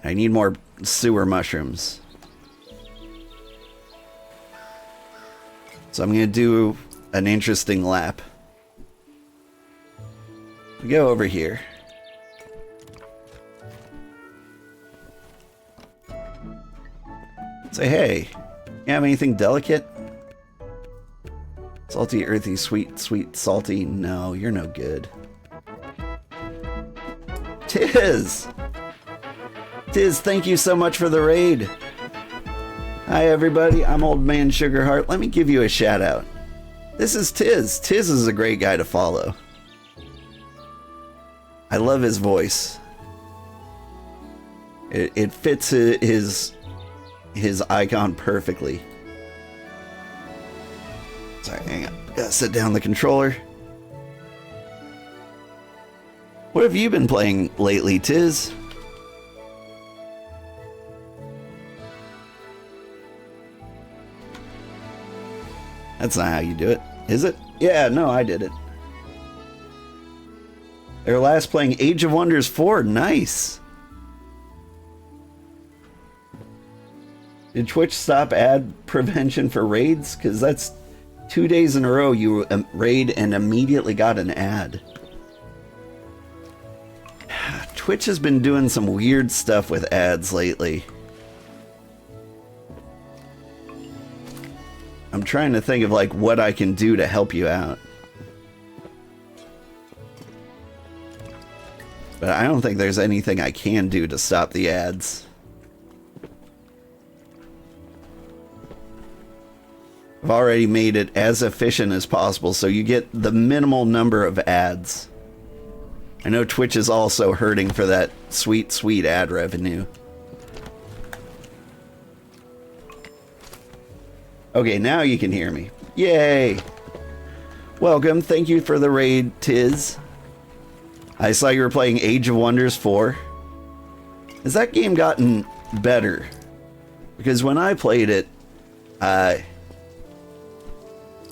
I need more sewer mushrooms. So I'm going to do an interesting lap. We go over here. Say, hey, you have anything delicate? Salty, earthy, sweet, sweet, salty. No, you're no good. Tiz! Tiz, thank you so much for the raid. Hi, everybody. I'm Old Man Sugarheart. Let me give you a shout out. This is Tiz. Tiz is a great guy to follow. I love his voice. It fits his icon perfectly. Sorry, hang on. Gotta set down the controller. What have you been playing lately, Tiz? That's not how you do it, is it? Yeah, no, I did it. They were last playing Age of Wonders 4. Nice. Did Twitch stop ad prevention for raids? Because that's 2 days in a row you raid and immediately got an ad. Twitch has been doing some weird stuff with ads lately. I'm trying to think of like what I can do to help you out. But I don't think there's anything I can do to stop the ads. I've already made it as efficient as possible so you get the minimal number of ads. I know Twitch is also hurting for that sweet, sweet ad revenue. Okay, now you can hear me. Yay! Welcome, thank you for the raid, Tiz. I saw you were playing Age of Wonders 4. Has that game gotten better? Because when I played it,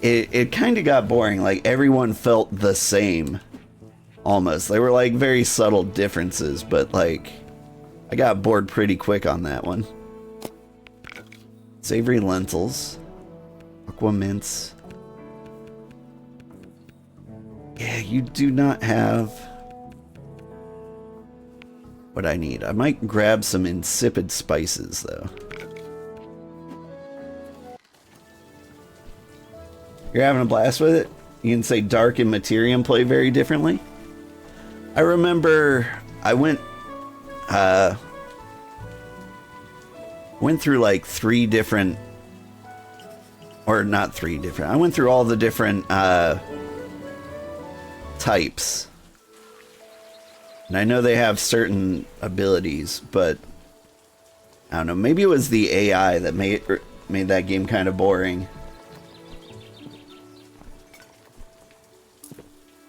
it kind of got boring. Like, everyone felt the same. Almost. They were like very subtle differences, but like, I got bored pretty quick on that one. Savory lentils. Aqua mints. Yeah, you do not have what I need. I might grab some insipid spices, though. You're having a blast with it? You can say Dark and Materium play very differently. I remember I went through like 3 different, or not 3 different. I went through all the different types. And I know they have certain abilities, but I don't know. Maybe it was the AI that made that game kind of boring.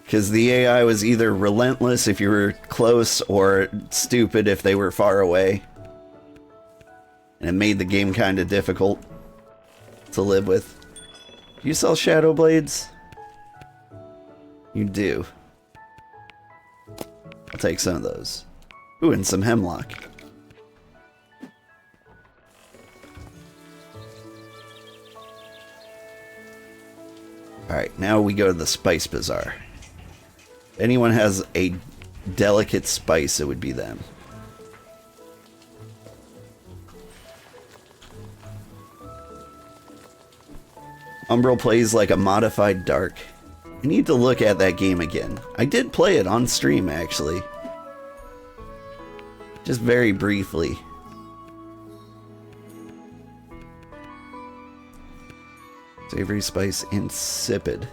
Because the AI was either relentless if you were close or stupid if they were far away. And it made the game kind of difficult to live with. Do you sell shadow blades? You do. I'll take some of those. Ooh, and some hemlock. Alright, now we go to the Spice Bazaar. If anyone has a delicate spice, it would be them. Umbral plays like a modified Dark. I need to look at that game again. I did play it on stream, actually. Just very briefly. Savory spice insipid.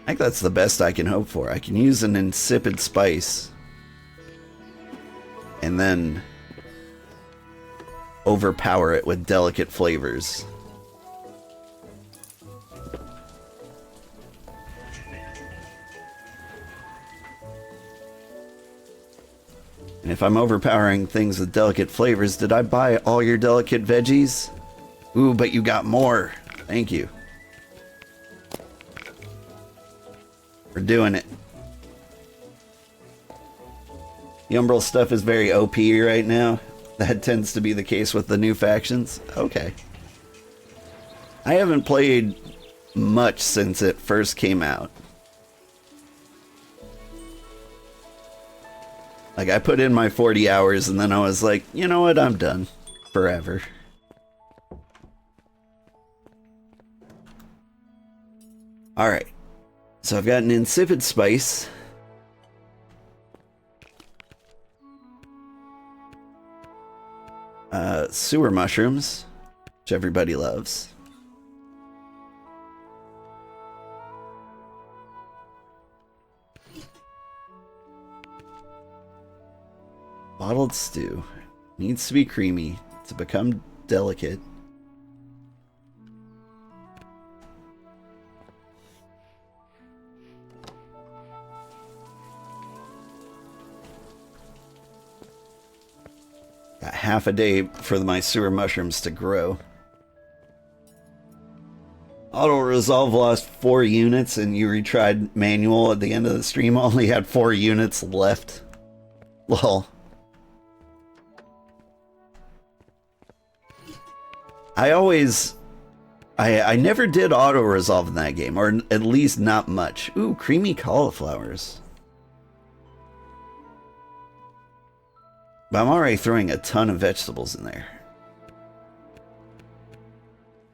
I think that's the best I can hope for. I can use an insipid spice and then overpower it with delicate flavors. And if I'm overpowering things with delicate flavors, did I buy all your delicate veggies? Ooh, but you got more. Thank you. We're doing it. The Umbral stuff is very OP right now. That tends to be the case with the new factions. Okay. I haven't played much since it first came out. Like, I put in my 40 hours and then I was like, you know what, I'm done. Forever. Alright. So I've got an insipid spice. Sewer mushrooms, which everybody loves. Bottled stew. Needs to be creamy to become delicate. Got half a day for my sewer mushrooms to grow. Auto resolve lost 4 units and you retried manual at the end of the stream. Only had 4 units left. Lol. I never did auto resolve in that game, or at least not much. Ooh, creamy cauliflowers. But I'm already throwing a ton of vegetables in there.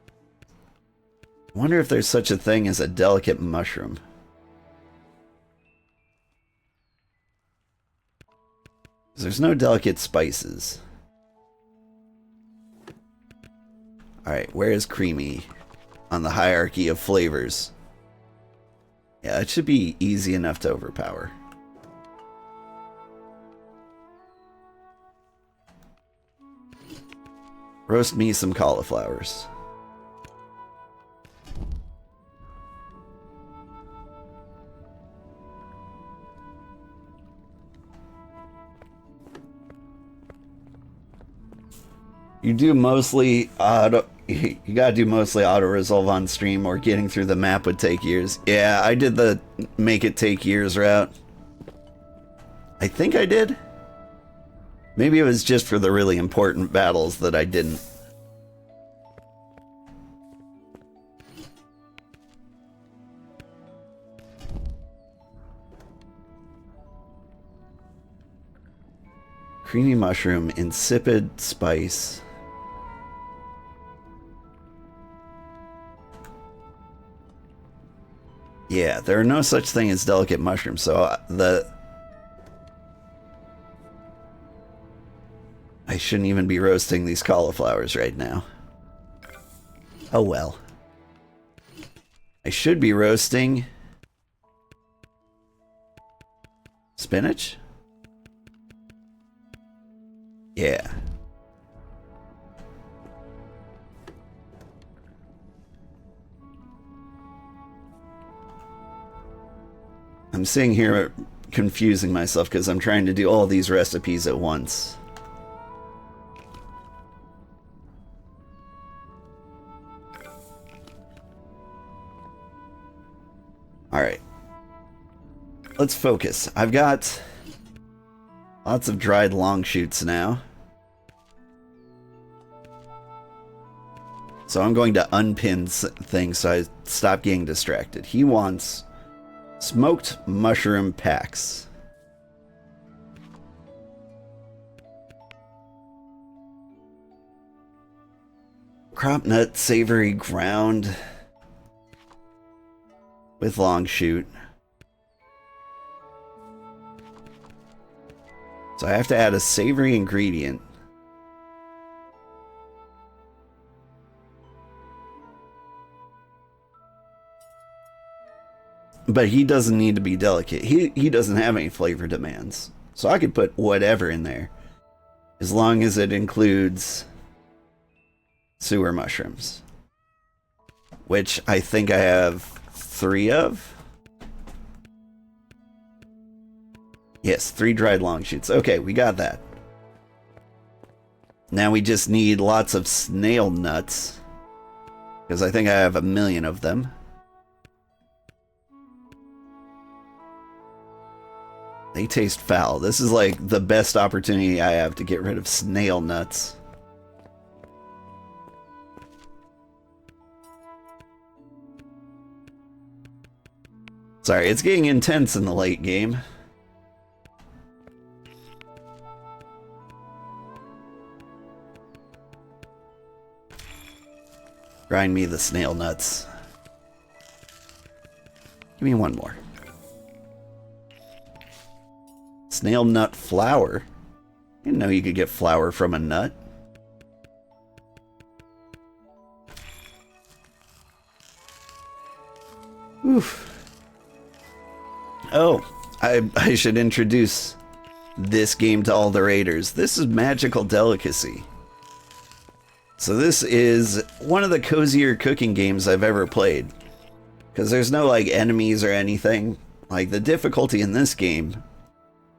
I wonder if there's such a thing as a delicate mushroom. There's no delicate spices. Alright, where is creamy on the hierarchy of flavors? Yeah, it should be easy enough to overpower. Roast me some cauliflowers. You do mostly auto... You gotta do mostly auto-resolve on stream, or getting through the map would take years. Yeah, I did the make it take years route. I think I did. Maybe it was just for the really important battles that I didn't. Creamy mushroom, insipid spice. Yeah, there are no such thing as delicate mushrooms, so I shouldn't even be roasting these cauliflowers right now. Oh well. I should be roasting spinach? Yeah. I'm sitting here confusing myself because I'm trying to do all these recipes at once. Alright. Let's focus. I've got lots of dried long shoots now. So I'm going to unpin things so I stop getting distracted. He wants smoked mushroom packs. Crop nut savory ground with long shoot. So I have to add a savory ingredient. But he doesn't need to be delicate. He doesn't have any flavor demands. So I could put whatever in there, as long as it includes sewer mushrooms. Which I think I have 3 of. Yes, 3 dried long shoots. Okay, we got that. Now we just need lots of snail nuts, because I think I have 1,000,000 of them. They taste foul. This is like the best opportunity I have to get rid of snail nuts. Sorry, it's getting intense in the late game. Grind me the snail nuts. Give me one more. Snail nut flour. I didn't know you could get flour from a nut. Oof. Oh, I should introduce this game to all the raiders. This is Magical Delicacy. So this is one of the cozier cooking games I've ever played. Because there's no like enemies or anything. Like the difficulty in this game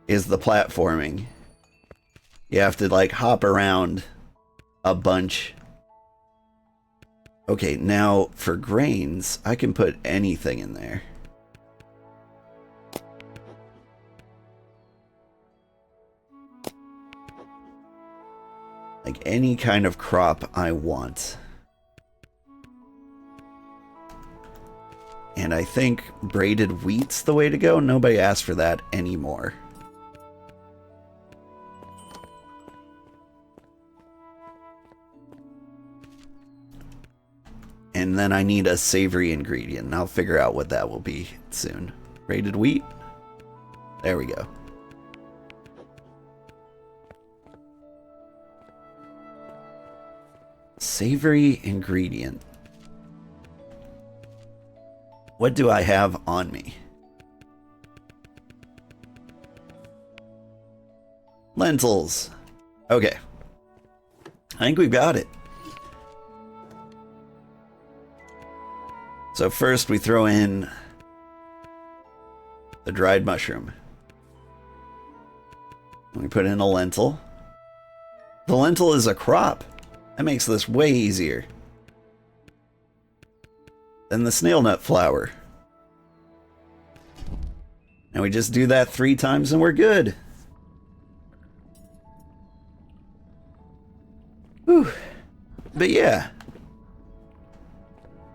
is the platforming. You have to like hop around a bunch. Okay, now for grains, I can put anything in there. Like any kind of crop I want. And I think braided wheat's the way to go. Nobody asks for that anymore. And then I need a savory ingredient, and I'll figure out what that will be soon. Braided wheat? There we go. Savory ingredient. What do I have on me? Lentils. Okay. I think we've got it. So first we throw in the dried mushroom. We put in a lentil. The lentil is a crop. That makes this way easier. Then the snail nut flour. And we just do that 3 times and we're good. Whew. But yeah.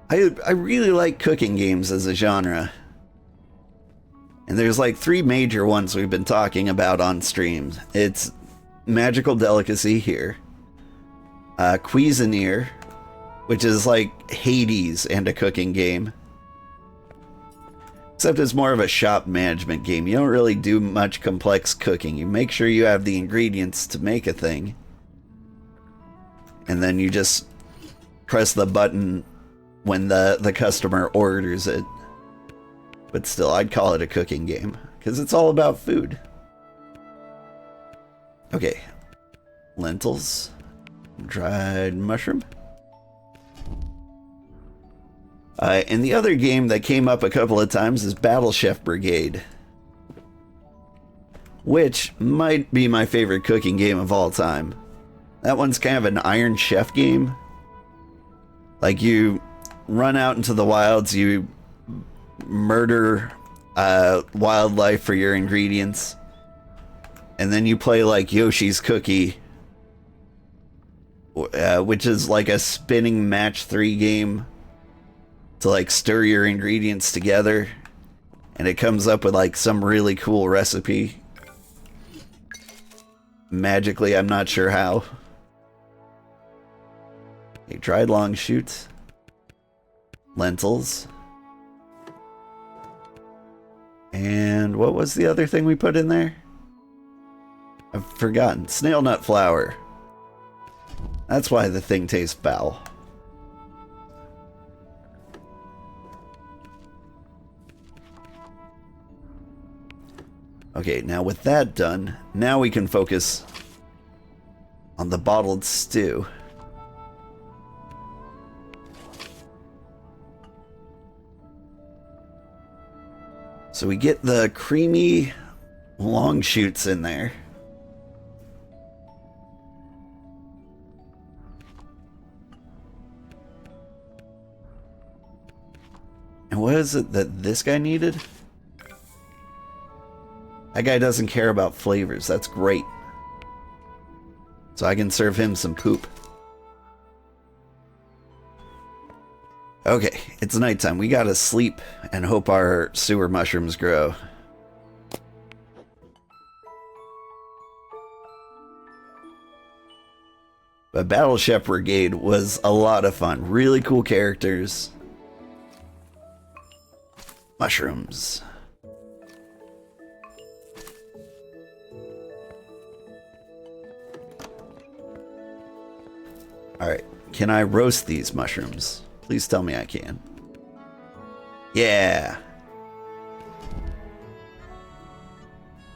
I really like cooking games as a genre. And there's like 3 major ones we've been talking about on stream. It's Magical Delicacy here. Cuisinier, which is like Hades and a cooking game. Except it's more of a shop management game. You don't really do much complex cooking. You make sure you have the ingredients to make a thing. And then you just press the button when the customer orders it. But still, I'd call it a cooking game, because it's all about food. Okay. Lentils. Dried mushroom. And the other game that came up a couple of times is Battle Chef Brigade, which might be my favorite cooking game of all time. That one's kind of an Iron Chef game. Like you run out into the wilds, you murder wildlife for your ingredients, and then you play like Yoshi's Cookie, which is like a spinning match 3 game to like stir your ingredients together, and it comes up with like some really cool recipe magically. I'm not sure how. Okay, dried long shoots, lentils, and what was the other thing we put in there? I've forgotten. Snail nut flour. That's why the thing tastes foul. Okay, now with that done, now we can focus on the bottled stew. So we get the creamy long shoots in there. And what is it that this guy needed? That guy doesn't care about flavors. That's great. So I can serve him some poop. Okay, it's nighttime. We gotta sleep and hope our sewer mushrooms grow. But Battle Chef Brigade was a lot of fun. Really cool characters. Mushrooms. Alright, can I roast these mushrooms? Please tell me I can. Yeah!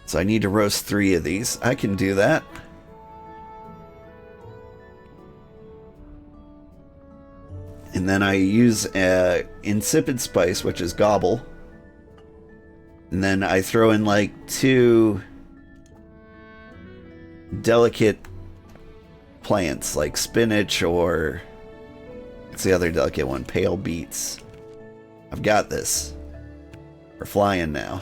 So I need to roast 3 of these. I can do that. And then I use insipid spice, which is gobble. And then I throw in like 2 delicate plants, like spinach or... what's the other delicate one? Pale beets. I've got this. We're flying now.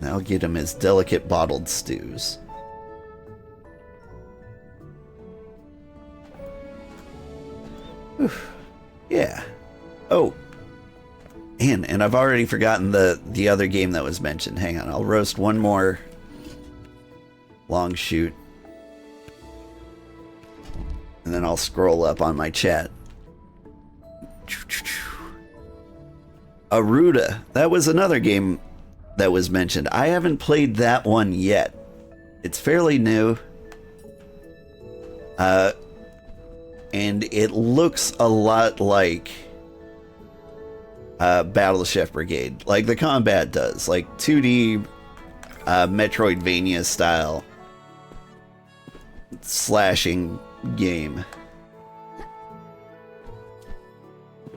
Now I'll get him his delicate bottled stews. Whew. Yeah. Oh. And I've already forgotten the other game that was mentioned. Hang on, I'll roast one more long shoot. And then I'll scroll up on my chat. Aruda. That was another game that was mentioned. I haven't played that one yet. It's fairly new. And it looks a lot like Battle Chef Brigade. Like the combat does. Like 2D Metroidvania style slashing game.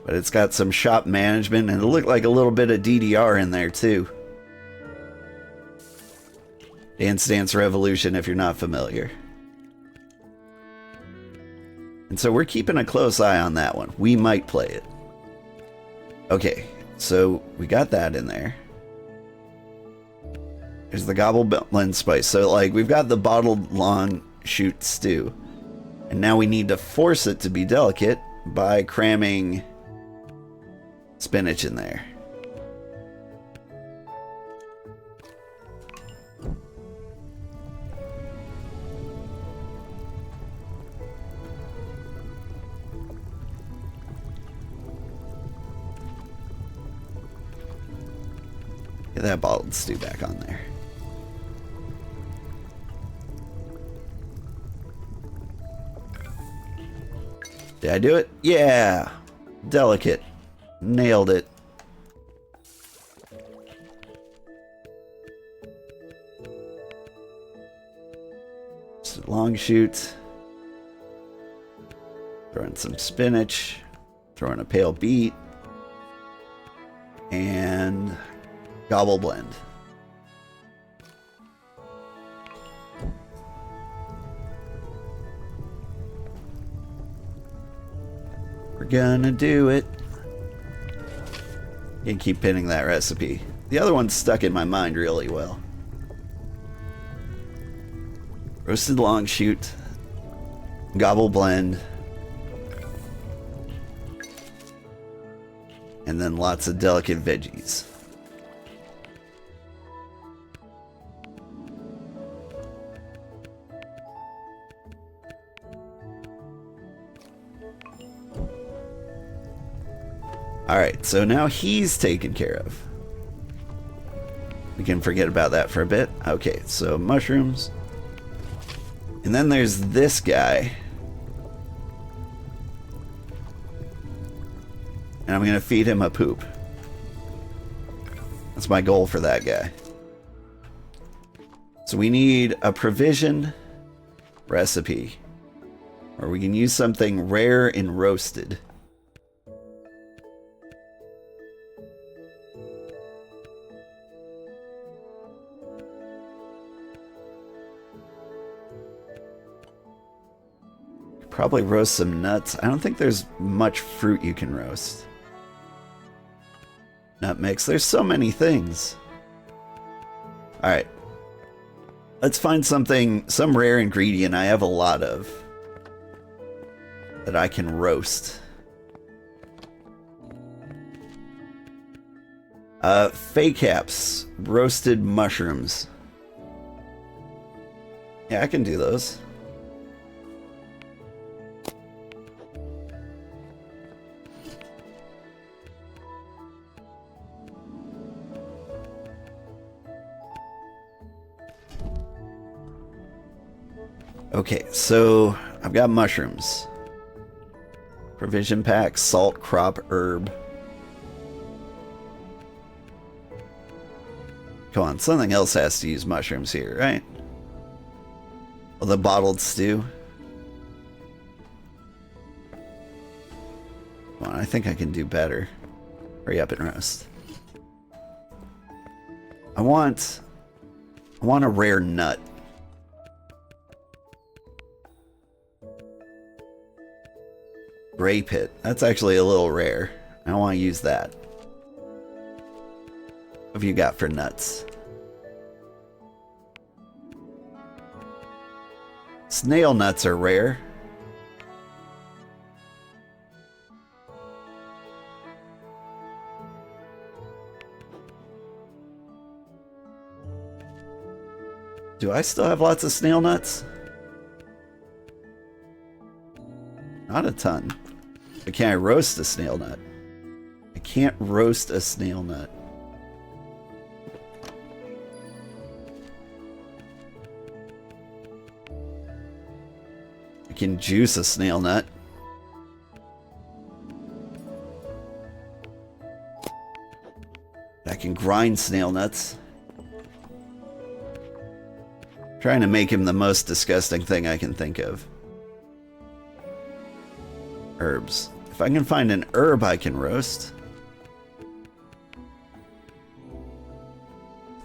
But it's got some shop management and it looked like a little bit of DDR in there too. Dance Dance Revolution if you're not familiar. And so we're keeping a close eye on that one. We might play it. Okay, so we got that in there. There's the gobble blend spice. So like we've got the bottled long shoot stew. And now we need to force it to be delicate by cramming spinach in there. Get that bottled stew back on there. Did I do it? Yeah! Delicate. Nailed it. Just a long shoot. Throw in some spinach. Throw in a pale beet. And gobble blend. We're gonna do it. You can keep pinning that recipe. The other one's stuck in my mind really well. Roasted long shoot. Gobble blend. And then lots of delicate veggies. Alright, so now he's taken care of. We can forget about that for a bit. Okay, so mushrooms. And then there's this guy. And I'm going to feed him a poop. That's my goal for that guy. So we need a provision recipe. Or we can use something rare and roasted. Probably roast some nuts. I don't think there's much fruit you can roast. Nut mix. There's so many things. Alright. Let's find something, some rare ingredient I have a lot of that I can roast. Fake caps. Roasted mushrooms. Yeah, I can do those. Okay, so I've got mushrooms. Provision pack, salt, crop, herb. Come on, something else has to use mushrooms here, right? Oh, the bottled stew. Come on, I think I can do better. Hurry up and roast. I want a rare nut. Gray pit. That's actually a little rare. I don't want to use that. What have you got for nuts? Snail nuts are rare. Do I still have lots of snail nuts? Not a ton. But can I roast a snail nut? I can't roast a snail nut. I can juice a snail nut. I can grind snail nuts. Trying to make him the most disgusting thing I can think of. Herbs. If I can find an herb I can roast.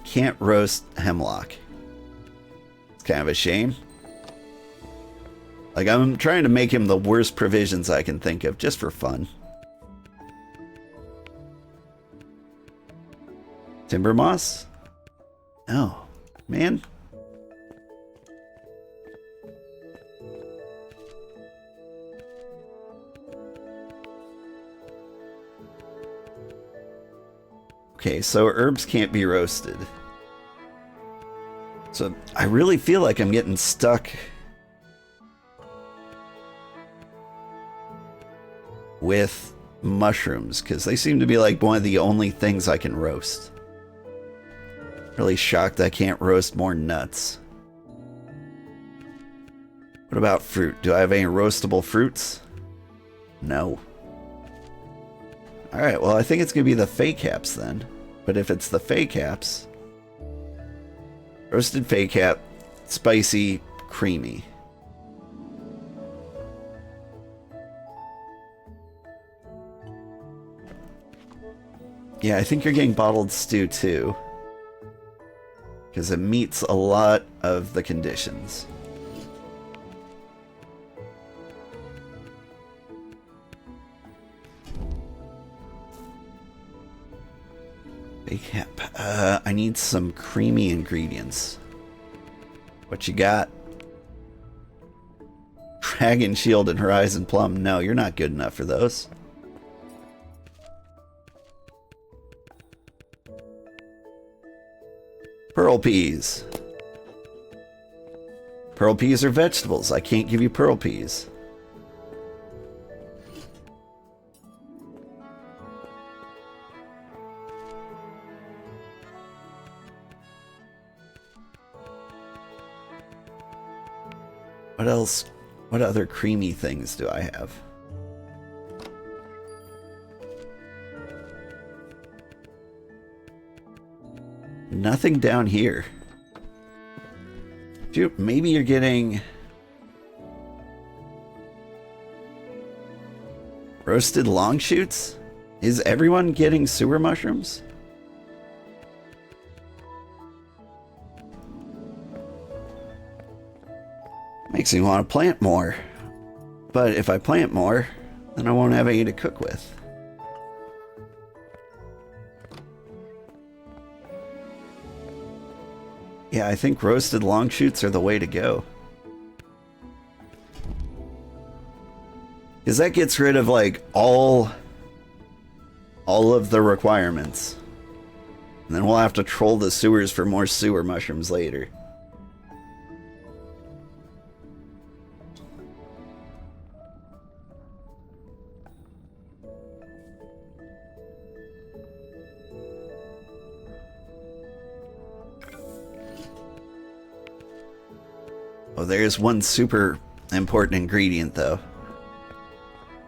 Can't roast hemlock. It's kind of a shame. Like, I'm trying to make him the worst provisions I can think of, just for fun. Timber moss? Oh, man. Okay, so herbs can't be roasted. So I really feel like I'm getting stuck with mushrooms, because they seem to be like one of the only things I can roast. Really shocked I can't roast more nuts. What about fruit? Do I have any roastable fruits? No. Alright, well I think it's going to be the fake caps then. But if it's the fake caps... Roasted fake cap, spicy, creamy. Yeah, I think you're getting bottled stew too. Because it meets a lot of the conditions. Fake cap. I need some creamy ingredients. What you got? Dragon Shield and Horizon Plum. No, you're not good enough for those. Pearl peas. Pearl peas are vegetables. I can't give you pearl peas. What else? What other creamy things do I have? Nothing down here. Maybe you're getting roasted long shoots? Is everyone getting sewer mushrooms? Makes me want to plant more. But if I plant more, then I won't have any to cook with. Yeah, I think roasted long shoots are the way to go. Because that gets rid of, like, all of the requirements. And then we'll have to troll the sewers for more sewer mushrooms later. Oh, there's one super important ingredient, though.